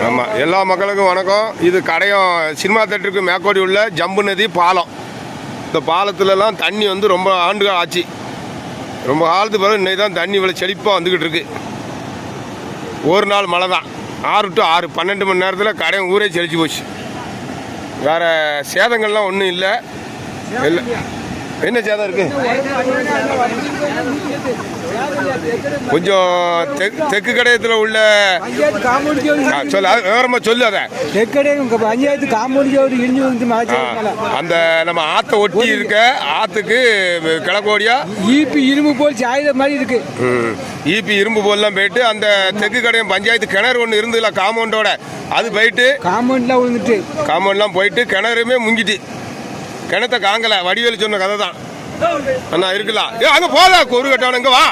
ஆமாம், எல்லா மக்களுக்கும் வணக்கம். இது கடையம் சினிமா தேட்டருக்கு மேற்கோடி உள்ள ஜம்பு நதி பாலம். இந்த பாலத்துலலாம் தண்ணி வந்து ரொம்ப ஆண்டுகள் ஆச்சு. ரொம்ப காலத்துக்கு பிறகு இன்னைக்கு தான் தண்ணி இவ்வளோ செழிப்பாக வந்துக்கிட்டு இருக்கு. ஒரு நாள் மழை தான், 6 to 6 12 மணி நேரத்தில் கடையம் ஊரே செழிச்சு போச்சு. வேறு சேதங்கள்லாம் ஒன்றும் இல்லை. என்ன சேதம் இருக்கு? கொஞ்சம் தெற்கு கடையத்தில் உள்ள சொல்லு, விவரமா சொல்லு. அதை அந்த நம்ம ஆற்றை ஒட்டி இருக்க ஆற்றுக்கு கிழக்கோடியா ஈபி இரும்பு போல் சாயுத மாதிரி இருக்கு. ஈபி இரும்பு போல்லாம் போயிட்டு அந்த தெற்கு கடையம் பஞ்சாயத்து கிணறு ஒன்று இருந்ததுல காம்பவுண்டோட, அது போயிட்டு காம்பவுண்ட்லாம் போயிட்டு கிணறுமே முங்கிட்டு. கிணத்த காங்கல. வடிவேலு சொன்ன கதை தான் அண்ணா இருக்கலாம். அங்க போதா ஒரு கட்டவனுங்க வா.